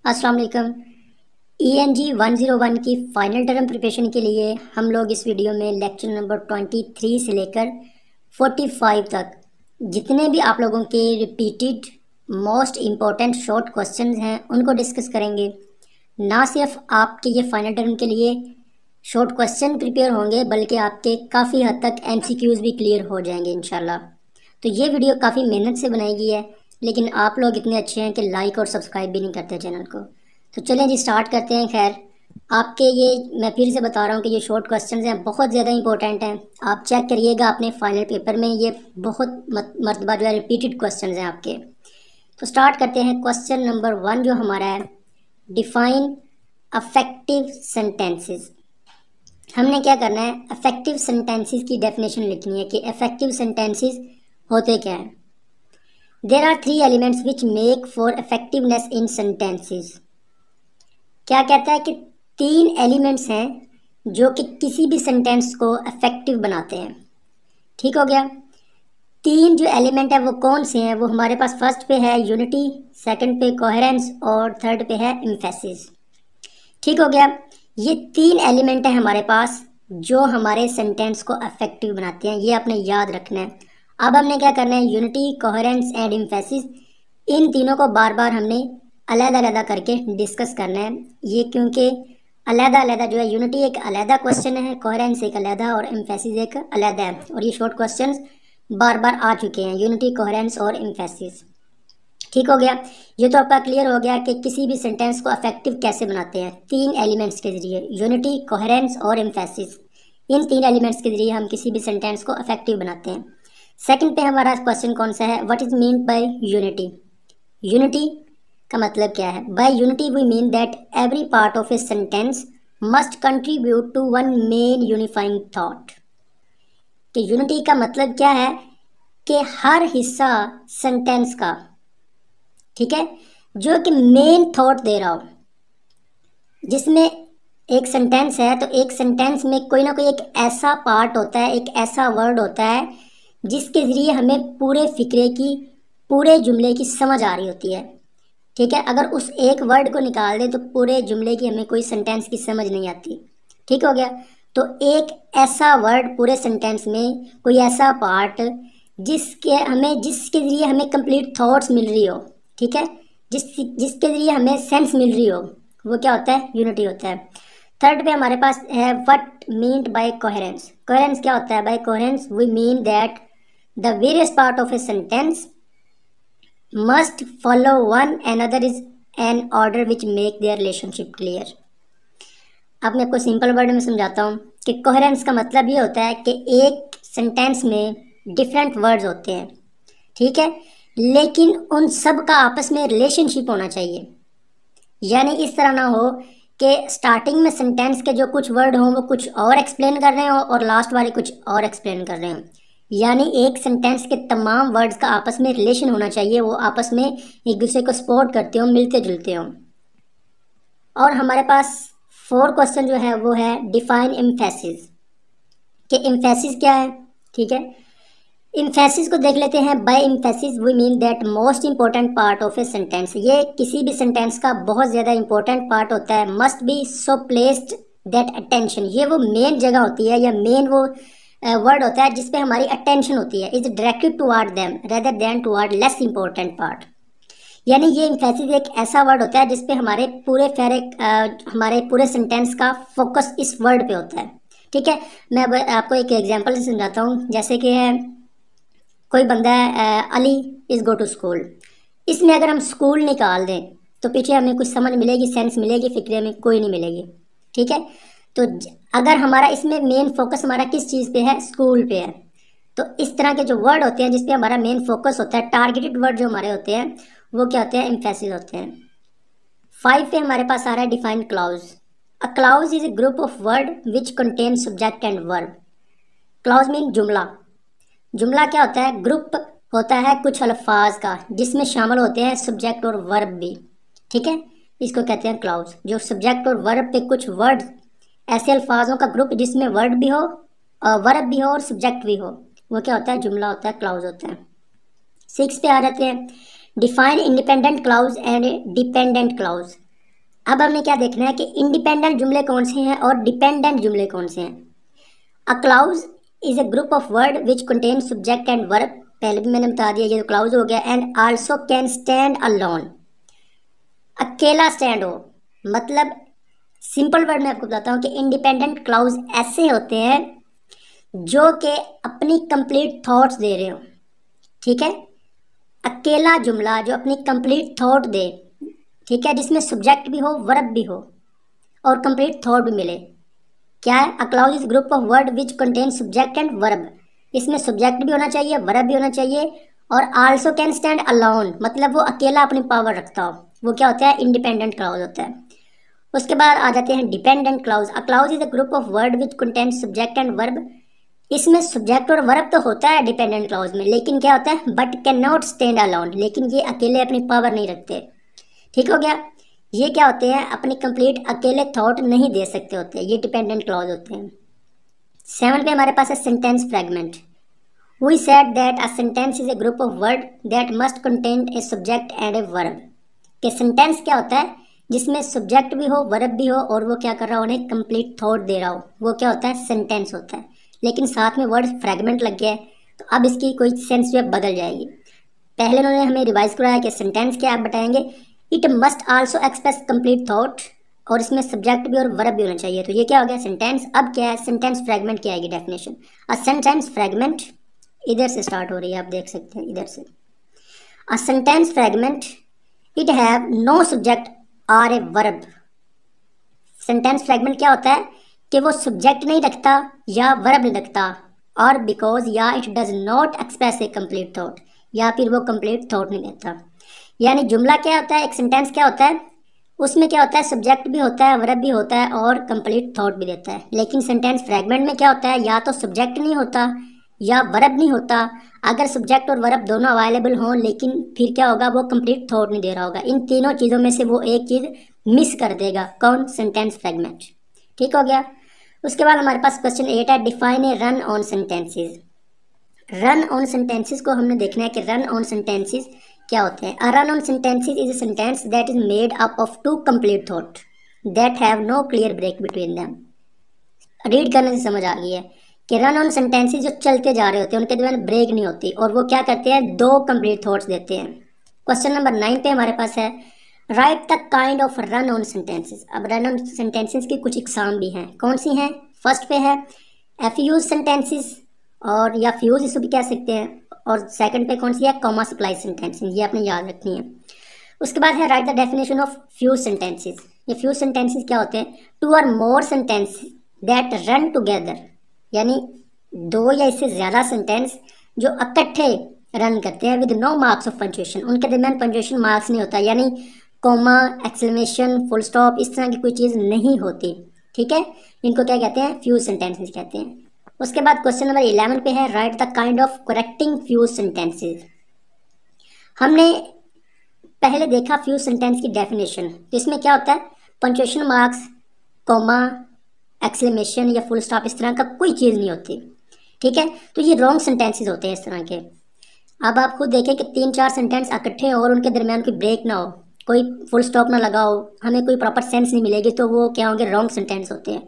अस्सलाम वालेकुम। ENG 101 की फ़ाइनल टर्म प्रिपरेशन के लिए हम लोग इस वीडियो में लेक्चर नंबर 23 से लेकर 45 तक जितने भी आप लोगों के repeated most important short questions हैं उनको डिस्कस करेंगे। ना सिर्फ आपके ये फाइनल टर्म के लिए शॉर्ट क्वेश्चन प्रिपेयर होंगे बल्कि आपके काफ़ी हद तक MCQs भी क्लियर हो जाएंगे इंशाल्लाह। तो ये वीडियो काफ़ी मेहनत से बनाई गई है, लेकिन आप लोग इतने अच्छे हैं कि लाइक और सब्सक्राइब भी नहीं करते चैनल को। तो चलें जी स्टार्ट करते हैं। खैर आपके ये मैं फिर से बता रहा हूँ कि ये शॉर्ट क्वेश्चंस हैं, बहुत ज़्यादा इंपॉर्टेंट हैं। आप चेक करिएगा अपने फाइनल पेपर में, ये बहुत मरतबा जो है रिपीटेड क्वेश्चंस हैं आपके। तो स्टार्ट करते हैं। क्वेश्चन नंबर 1 जो हमारा है, डिफाइन अफेक्टिव सेंटेंसेस। हमने क्या करना है, अफेक्टिव सेंटेंसेस की डेफिनेशन लिखनी है कि अफेक्टिव सेंटेंसेस होते क्या हैं। There are 3 elements which make for effectiveness in sentences. क्या कहता है कि 3 एलिमेंट्स हैं जो कि किसी भी सेंटेंस को इफेक्टिव बनाते हैं। ठीक हो गया। 3 जो एलिमेंट है वो कौन से हैं, वो हमारे पास फर्स्ट पे है यूनिटी, सेकंड पे कोहेरेंस और थर्ड पे है एम्फेसिस। ठीक हो गया। ये 3 एलिमेंट है हमारे पास जो हमारे सेंटेंस को इफेक्टिव बनाते हैं, ये आपने याद रखना है। अब हमने क्या करना है, यूनिटी, कोहेरेंस एंड एम्फेसिस, इन तीनों को बार बार हमने अलग-अलग करके डिस्कस करना है। ये क्योंकि अलग-अलग जो है, यूनिटी एक अलग क्वेश्चन है, कोहेरेंस एक अलग और एम्फेसिस एक अलग है, और ये शॉर्ट क्वेश्चंस बार बार आ चुके हैं, यूनिटी, कोहेरेंस और एम्फेसिस। ठीक हो गया। ये तो आपका क्लियर हो गया कि किसी भी सेंटेंस को इफेक्टिव कैसे बनाते हैं, 3 एलिमेंट्स के जरिए, यूनिटी, कोहेरेंस और एम्फेसिस। इन 3 एलिमेंट्स के जरिए हम किसी भी सेंटेंस को इफेक्टिव बनाते हैं। सेकंड पे हमारा क्वेश्चन कौन सा है, what is mean by unity. Unity का मतलब क्या है, by unity we mean that every part of a sentence must contribute to one main unifying thought. कि यूनिटी का मतलब क्या है कि हर हिस्सा सेंटेंस का, ठीक है, जो कि मेन थॉट दे रहा हो। जिसमें एक सेंटेंस है तो एक सेंटेंस में कोई ना कोई एक ऐसा पार्ट होता है, एक ऐसा वर्ड होता है जिसके ज़रिए हमें पूरे फिक्रे की, पूरे जुमले की समझ आ रही होती है। ठीक है, अगर उस एक वर्ड को निकाल दे तो पूरे जुमले की हमें कोई सेंटेंस की समझ नहीं आती। ठीक हो गया। तो एक ऐसा वर्ड पूरे सेंटेंस में, कोई ऐसा पार्ट जिसके ज़रिए हमें कंप्लीट थॉट्स मिल रही हो, ठीक है, जिसके ज़रिए हमें सेंस मिल रही हो, वो क्या होता है, यूनिटी होता है। थर्ड पे हमारे पास है what meant by coherence. Coherence क्या होता है, by coherence we mean that the various part of a sentence must follow one another is an order which make their relationship clear. अब मैं आपको सिंपल वर्ड में समझाता हूँ कि कोहेरेंस का मतलब ये होता है कि एक सेंटेंस में डिफरेंट वर्ड्स होते हैं, ठीक है, लेकिन उन सब का आपस में रिलेशनशिप होना चाहिए। यानी इस तरह ना हो कि स्टार्टिंग में सेंटेंस के जो कुछ वर्ड हों वो कुछ और एक्सप्लेन कर रहे हो और लास्ट वाले कुछ और एक्सप्लेन कर रहे हो। यानी एक सेंटेंस के तमाम वर्ड्स का आपस में रिलेशन होना चाहिए, वो आपस में एक दूसरे को सपोर्ट करते हो, मिलते जुलते हो। और हमारे पास 4 क्वेश्चन जो है वो है डिफाइन एम्फेसिस। कि एम्फेसिस क्या है, ठीक है। एम्फेसिस को देख लेते हैं। By emphasis we mean that most important part of a sentence. ये किसी भी सेंटेंस का बहुत ज़्यादा इंपॉर्टेंट पार्ट होता है। Must be so placed that attention, ये वो मेन जगह होती है या मेन वो वर्ड होता है जिस पे हमारी अटेंशन होती है, is directed toward them rather than toward less important part. यानी ये एम्फेसिस एक ऐसा वर्ड होता है जिस पे हमारे पूरे सेंटेंस का फोकस इस वर्ड पे होता है। ठीक है, मैं अब आपको एक एग्जांपल से समझाता हूँ। जैसे कि है कोई बंदा है, Ali is go to school. इसमें अगर हम स्कूल निकाल दें तो पीछे हमें कुछ समझ मिलेगी, सेंस मिलेगी, फिक्रे में कोई नहीं मिलेगी। ठीक है, तो अगर हमारा इसमें मेन फोकस हमारा किस चीज़ पे है, स्कूल पे है, तो इस तरह के जो वर्ड होते हैं जिस पे हमारा मेन फोकस होता है, टारगेटेड वर्ड जो हमारे होते हैं, वो क्या होते हैं, एम्फेसिस होते हैं। 5 पे हमारे पास आ रहा है define clause. A clause is a group of word which contain subject and verb. Clause mean जुमला। जुमला क्या होता है, ग्रुप होता है कुछ अल्फाज का जिसमें शामिल होते हैं सब्जेक्ट और वर्ब भी। ठीक है, इसको कहते हैं क्लाउज। जो सब्जेक्ट और वर्ब पे कुछ वर्ड, ऐसे अल्फाजों का ग्रुप जिसमें वर्ड भी हो, वर्ब भी हो और सब्जेक्ट भी हो, वो क्या होता है, जुमला होता है, क्लाउज होता है। 6 पे आ जाते हैं, define independent clause and dependent clause. अब हमें क्या देखना है कि इंडिपेंडेंट जुमले कौन से हैं और डिपेंडेंट जुमले कौन से हैं। A clause is a group of word which contain subject and verb, पहले भी मैंने बता दिया, ये तो क्लाउज हो गया। And also can stand alone, अकेला स्टैंड हो, मतलब सिंपल वर्ड में आपको बताता हूँ कि इंडिपेंडेंट क्लाउज ऐसे होते हैं जो कि अपनी कंप्लीट थॉट्स दे रहे हो, ठीक है। अकेला जुमला जो अपनी कंप्लीट थॉट दे, ठीक है, जिसमें सब्जेक्ट भी हो वर्ब भी हो और कंप्लीट थॉट भी मिले। क्या है? A clause is group of word which contain subject and verb, इसमें सब्जेक्ट भी होना चाहिए वर्ब भी होना चाहिए, और आल्सो कैन स्टैंड अलोन, मतलब वो अकेला अपनी पावर रखता हो, वो क्या होता है? इंडिपेंडेंट क्लाउज होता है। उसके बाद आ जाते हैं dependent clause. A clause is a group of word which contain subject and verb, इसमें सब्जेक्ट और वर्ब तो होता है डिपेंडेंट क्लाउज में, लेकिन क्या होता है? But can not stand alone, लेकिन ये अकेले अपनी पावर नहीं रखते, ठीक हो गया। ये क्या होते हैं? अपनी कंप्लीट अकेले थॉट नहीं दे सकते होते, ये डिपेंडेंट क्लॉज होते हैं। 7 पे हमारे पास है sentence fragment. We said that a sentence is a group of word that must contain a subject and a verb, कि सेंटेंस क्या होता है? जिसमें सब्जेक्ट भी हो वर्ब भी हो और वो क्या कर रहा हो? उन्हें कंप्लीट थॉट दे रहा हो, वो क्या होता है? सेंटेंस होता है। लेकिन साथ में वर्ड फ्रेगमेंट लग गया है, तो अब इसकी कोई सेंस जो है बदल जाएगी। पहले उन्होंने हमें रिवाइज कराया कि सेंटेंस क्या आप बताएंगे, it must also express complete thought, और इसमें सब्जेक्ट भी और वर्ब भी होना चाहिए, तो ये क्या हो गया? सेंटेंस। अब क्या है? सेंटेंस फ्रेगमेंट की आएगी डेफिनेशन। अ सेंटेंस फ्रेगमेंट इधर से स्टार्ट हो रही है, आप देख सकते हैं इधर से। A sentence fragment it have no subject और ए वर्ब। सेंटेंस फ्रेगमेंट क्या होता है? कि वो सब्जेक्ट नहीं रखता या वर्ब नहीं रखता, और बिकॉज या it does not express A complete thought, या फिर वो कंप्लीट थॉट नहीं देता। यानी जुमला क्या होता है? एक सेंटेंस क्या होता है? उसमें क्या होता है? सब्जेक्ट भी होता है वर्ब भी होता है और कंप्लीट थॉट भी देता है। लेकिन सेंटेंस फ्रेगमेंट में क्या होता है? या तो सब्जेक्ट नहीं होता या वर्ब नहीं होता। अगर सब्जेक्ट और वर्ब दोनों अवेलेबल हों, लेकिन फिर क्या होगा? वो कंप्लीट थॉट नहीं दे रहा होगा। इन तीनों चीज़ों में से वो एक चीज़ मिस कर देगा। कौन? Sentence fragment. ठीक हो गया। उसके बाद हमारे पास क्वेश्चन 8 है, define a run on sentences. Run on sentences को हमने देखना है कि रन ऑन सेंटेंसेज क्या होते हैं। A run on sentences is a sentence that is made up of two complete thought that have no clear break between them. Read करने से समझ आ गई है कि रन ऑन सेंटेंसेज जो चलते जा रहे होते हैं, उनके दरमियान ब्रेक नहीं होती, और वो क्या करते हैं? दो कंप्लीट थॉट्स देते हैं। क्वेश्चन नंबर 9 पे हमारे पास है, right the kind of run on sentences. अब रन ऑन सेंटेंसेज की कुछ इकसाम भी हैं। कौन सी हैं? फर्स्ट पे है एफ्यूज सेंटेंसेज, और या फ्यूज इसको भी कह सकते हैं, और सेकंड पे कौन सी है? कॉमा सप्लाई सेंटेंसेज, ये आपने याद रखनी है। उसके बाद है right the definition of fuse sentences. ये फ्यूज सेंटेंसेज क्या होते हैं? टू और मोर सेंटेंस दैट रन टुगेदर, यानी दो या इससे ज़्यादा सेंटेंस जो इकट्ठे रन करते हैं with no marks of punctuation, उनके दरमियान पंचुएशन मार्क्स नहीं होता, यानी कोमा एक्सक्लेमेशन फुल स्टॉप इस तरह की कोई चीज़ नहीं होती, ठीक है। इनको क्या कहते हैं? फ्यूज सेंटेंसेज कहते हैं। उसके बाद क्वेश्चन नंबर 11 पे है, right the kind of correcting fuse sentences. हमने पहले देखा फ्यूज सेंटेंस की डेफिनेशन, तो इसमें क्या होता है? पंचुएशन मार्क्स, कोमा, एक्सक्लेमेशन या फुल स्टॉप इस तरह का कोई चीज़ नहीं होती, ठीक है। तो ये रॉन्ग सेंटेंसेस होते हैं इस तरह के। अब आप खुद देखें कि 3-4 सेंटेंस इकट्ठे हो और उनके दरमियान कोई ब्रेक ना हो, कोई फुल स्टॉप ना लगा हो, हमें कोई प्रॉपर सेंस नहीं मिलेगी, तो वो क्या होंगे? रॉन्ग सेंटेंस होते हैं।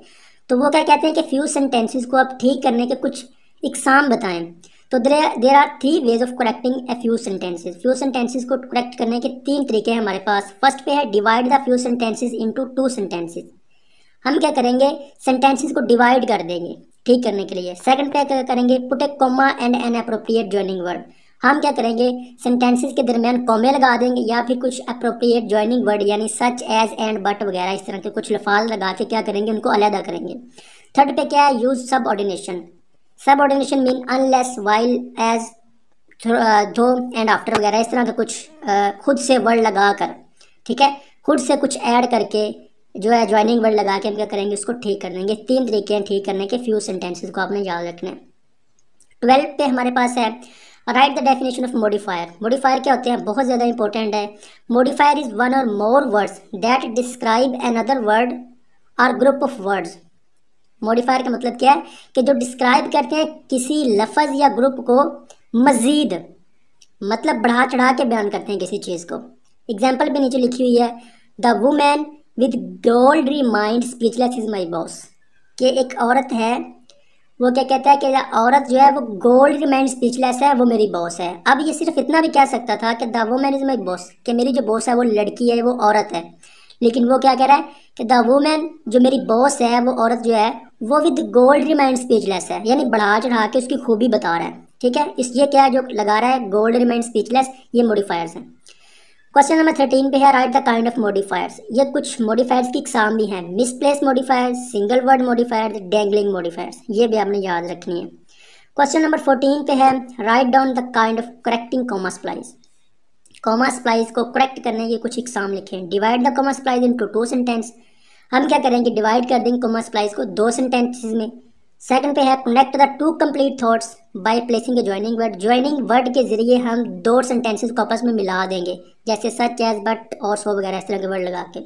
तो वो क्या कहते हैं कि फ्यूज सेंटेंसेस को आप ठीक करने के कुछ इकसाम बताएं। तो there are 3 ways of correcting a fuse sentences. Fuse sentences को करेक्ट करने के 3 तरीके हैं हमारे पास। फर्स्ट पे है divide the fuse sentences into 2 sentences. हम क्या करेंगे? सेंटेंसेस को डिवाइड कर देंगे ठीक करने के लिए। सेकंड पे क्या करेंगे? Put A comma and an appropriate joining word. हम क्या करेंगे? सेंटेंसेस के दरमियान कॉमे लगा देंगे या फिर कुछ अप्रोप्रिएट जॉइनिंग वर्ड यानी सच एज एंड बट वगैरह इस तरह के कुछ लफाज लगा के क्या करेंगे? उनको अलहदा करेंगे। थर्ड पे क्या है? Use subordination. Subordination mean unless, while, as, though and after वगैरह इस तरह का कुछ खुद से वर्ड लगा कर, ठीक है, खुद से कुछ ऐड करके जो है ज्वाइनिंग वर्ड लगा के हम क्या करेंगे? उसको ठीक कर देंगे। 3 तरीके हैं ठीक करने के फ्यूज सेंटेंसेस को, आपने याद रखना है। 12 पे हमारे पास है, right the definition of modifier. Modifier क्या होते हैं? बहुत ज़्यादा इंपॉर्टेंट है। मॉडिफायर इज वन और more words that describe another word और ग्रुप ऑफ वर्ड्स। मॉडिफायर का मतलब क्या है? कि जो डिस्क्राइब करते हैं किसी लफ्ज़ या ग्रुप को मज़ीद, मतलब बढ़ा चढ़ा के बयान करते हैं किसी चीज़ को। एग्जाम्पल भी नीचे लिखी हुई है, the women with gold remind speechless is my boss. कि एक औरत है, वो क्या कहता है कि औरत जो है वो गोल्ड रिमाइंड स्पीचलेस है, वो मेरी बॉस है। अब ये सिर्फ इतना भी कह सकता था कि the woman is my boss, कि मेरी जो बॉस है वो लड़की है, वो औरत है। लेकिन वो क्या कह रहा है कि द वुमन जो मेरी बॉस है, वो औरत जो है वो विद गोल्ड रिमाइंड स्पीचलेस है, यानी बढ़ा चढ़ा के उसकी खूबी बता रहा है। ठीक है, इस ये क्या है जो लगा रहा है गोल्ड रिमाइंड स्पीचलेस, ये मॉडिफायर्स हैं। क्वेश्चन नंबर 13 पे है right the kind of modifiers. ये कुछ मॉडिफायर्स की इकसाम भी हैं, misplace modifiers, single word modifiers, dangling modifiers, ये भी आपने याद रखनी है। क्वेश्चन नंबर 14 पे है write down the kind of correcting comma splice. Comma splice को करेक्ट करने के कुछ इकसाम लिखें। Divide the comma splice into two sentence. हम क्या करेंगे, डिवाइड कर देंगे कॉमा स्प्लाइस को दो सेंटेंसेस में। सेकंड पे है connect the two complete thoughts by placing A joining word. Joining word के जरिए हम दो सेंटेंसेस को आपस में मिला देंगे, जैसे सच एज, बट और सो वगैरह इस तरह के वर्ड लगा के।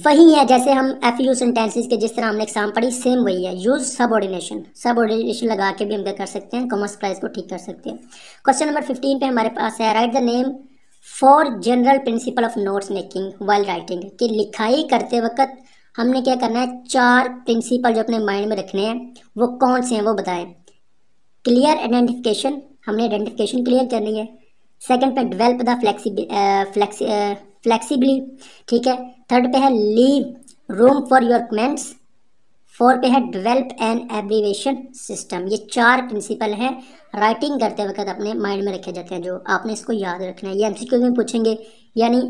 वही है जैसे हम एफ यू सेंटेंसेस के जिस तरह हमने एग्जाम पढ़ी, सेम वही है। यूज सबऑर्डिनेशन, सबऑर्डिनेशन लगा के भी हम क्या कर सकते हैं, कॉमा स्प्लाइस को ठीक कर सकते हैं। क्वेश्चन नंबर 15 पे हमारे पास है right the name for general principle of notes making while writing. कि लिखाई करते वक्त हमने क्या करना है, चार प्रिंसिपल जो अपने माइंड में रखने हैं, वो कौन से हैं वो बताएं। क्लियर आइडेंटिफिकेशन, हमने आइडेंटिफिकेशन क्लियर करनी है। सेकंड पे डेवलप द फ्लेक्सिबिली, ठीक है। थर्ड पे है leave room for your comments. Four पे है डेवलप एन एब्रीवेशन सिस्टम। ये चार प्रिंसिपल हैं, राइटिंग करते वक्त अपने माइंड में रखे जाते हैं, जो आपने इसको याद रखना है। ये एमसीक्यू में पूछेंगे, यानी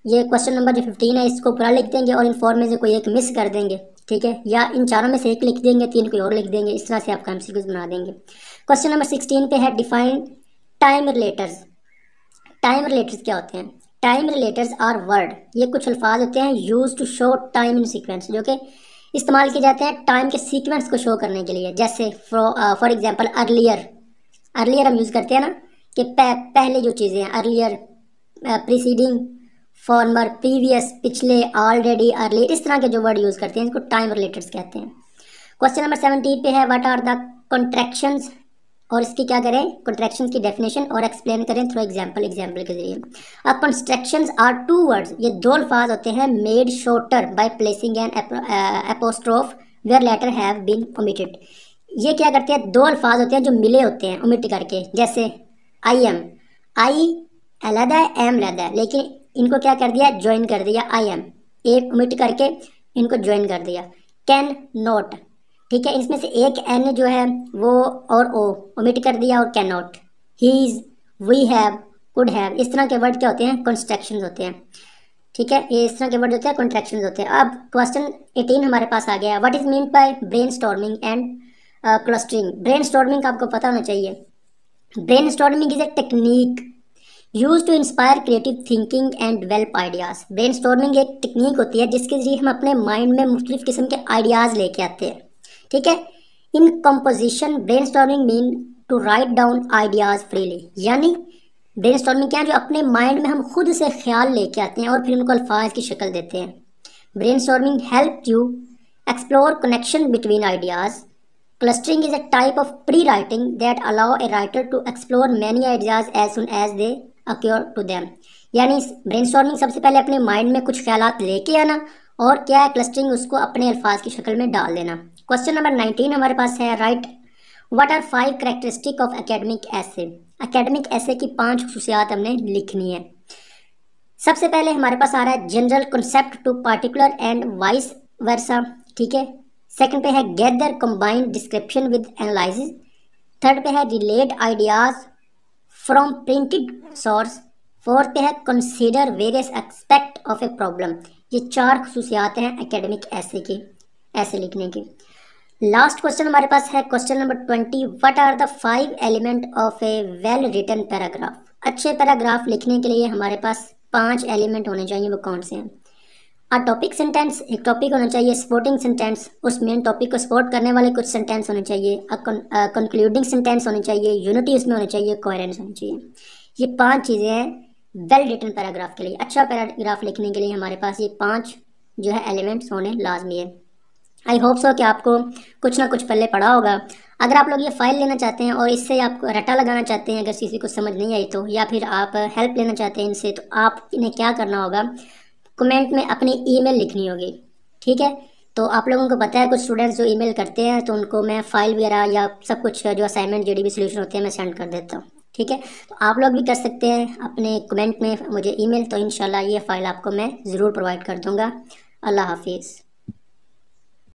ये क्वेश्चन नंबर जो 15 है इसको पूरा लिख देंगे और इन फोर में से कोई एक मिस कर देंगे, ठीक है, या इन चारों में से एक लिख देंगे, तीन कोई और लिख देंगे, इस तरह से आपका एमसीक्यूज बना देंगे। क्वेश्चन नंबर 16 पे है define time realtors. Time realtors क्या होते हैं? टाइम रिलेटर्स आर वर्ड, ये कुछ अल्फाज होते हैं use to show time in sequence, जो कि इस्तेमाल किए जाते हैं टाइम के सीक्वेंस को शो करने के लिए। जैसे फॉर एग्जांपल अर्लियर, अर्लियर हम यूज़ करते हैं ना, कि पहले जो चीज़ें हैं, अर्लियर, प्रीसीडिंग, फॉर्मर, प्रीवियस, पिछले, ऑलरेडी, अर्ली, इस तरह के जो वर्ड यूज़ करते हैं इसको टाइम रिलेटर्स कहते हैं। क्वेश्चन नंबर 17 पे है व्हाट आर द कॉन्ट्रैक्शंस, और इसकी क्या करें, कॉन्ट्रैक्शंस की डेफिनेशन और एक्सप्लेन करें थ्रू एग्जांपल, एग्जांपल के जरिए। अब कॉन्ट्रैक्शंस आर टू वर्ड्स, ये दो अल्फाज होते हैं made shorter by placing an apostrophe where letter have been omitted. ये क्या करते हैं, दो अल्फाज होते हैं जो मिले होते हैं ओमिट करके। जैसे आई एम, आई अलग है, एम अलग है, लेकिन इनको क्या कर दिया, ज्वाइन कर दिया। आई एम एक ओमिट करके इनको ज्वाइन कर दिया। कैन नॉट, ठीक है, इसमें से एक एन जो है वो और ओ ओमिट कर दिया और can not. He's, we have, could have, इस तरह के वर्ड क्या होते हैं, कॉन्ट्रैक्शंस होते हैं, ठीक है, ये इस तरह के वर्ड होते हैं कॉन्ट्रैक्शंस होते हैं। अब क्वेश्चन 18 हमारे पास आ गया, what is mean by brainstorming and clustering. Brainstorming आपको पता होना चाहिए। Brainstorming is a technique use to inspire creative thinking and develop ideas. Brainstorming एक टेक्निक होती है जिसके जरिए हम अपने माइंड में मुख्तलिफ किस्म के आइडियाज़ लेके आते हैं, ठीक है। In composition brainstorming mean to write down ideas freely, यानी ब्रेन स्टॉर्मिंग क्या है, जो अपने माइंड में हम खुद से ख्याल लेके आते हैं और फिर उनको अल्फाज की शक्ल देते हैं। Brain storming help you explore connection between ideas. Clustering is a type of pre-writing that allow a writer to explore many ideas as soon as they occur to them। यानी ब्रेनस्टॉर्मिंग सबसे पहले अपने माइंड में कुछ ख्यालात लेके आना, और क्या है क्लस्टरिंग, उसको अपने अल्फाज की शक्ल में डाल देना। क्वेश्चन नंबर 19 हमारे पास है right what are 5 characteristic of academic essay. Academic essay की 5 खुसूसियात हमने लिखनी है। सबसे पहले हमारे पास आ रहा है general concept to particular and vice versa, ठीक है। सेकंड पे है gather combined description with analysis. Third पे है relate ideas from printed source. Fourth पे है consider various aspect of a problem. ये 4 खुसूसियात हैं एकेडमिक ऐसे की, ऐसे लिखने की। लास्ट क्वेश्चन हमारे पास है question number 20, what are the 5 element of a well written paragraph. अच्छे पैराग्राफ लिखने के लिए हमारे पास 5 एलिमेंट होने चाहिए, वो कौन से हैं? अ टॉपिक सेंटेंस, एक टॉपिक होना चाहिए। सपोर्टिंग सेंटेंस, उस मेन टॉपिक को सपोर्ट करने वाले कुछ सेंटेंस होने चाहिए। कंक्लूडिंग सेंटेंस होने चाहिए, यूनिटी उसमें होनी चाहिए, कोहेरेंस होनी चाहिए। ये 5 चीज़ें हैं वेल रिटन पैराग्राफ के लिए। अच्छा पैराग्राफ लिखने के लिए हमारे पास ये 5 जो है एलिमेंट्स होने लाजमी है। आई होप सो कि आपको कुछ ना कुछ पहले पढ़ा होगा। अगर आप लोग ये फाइल लेना चाहते हैं और इससे आप रटा लगाना चाहते हैं, अगर किसी को समझ नहीं आई तो, या फिर आप हेल्प लेना चाहते हैं इनसे, तो आप इन्हें क्या करना होगा, कमेंट में अपनी ईमेल लिखनी होगी। ठीक है, तो आप लोगों को पता है कुछ स्टूडेंट्स जो ईमेल करते हैं तो उनको मैं फाइल वगैरह या सब कुछ जो असाइनमेंट जो भी सोल्यूशन होते हैं मैं सेंड कर देता हूँ। ठीक है, तो आप लोग भी कर सकते हैं अपने कमेंट में मुझे ईमेल, तो इंशाल्लाह ये फ़ाइल आपको मैं ज़रूर प्रोवाइड कर दूँगा। अल्लाह हाफिज़।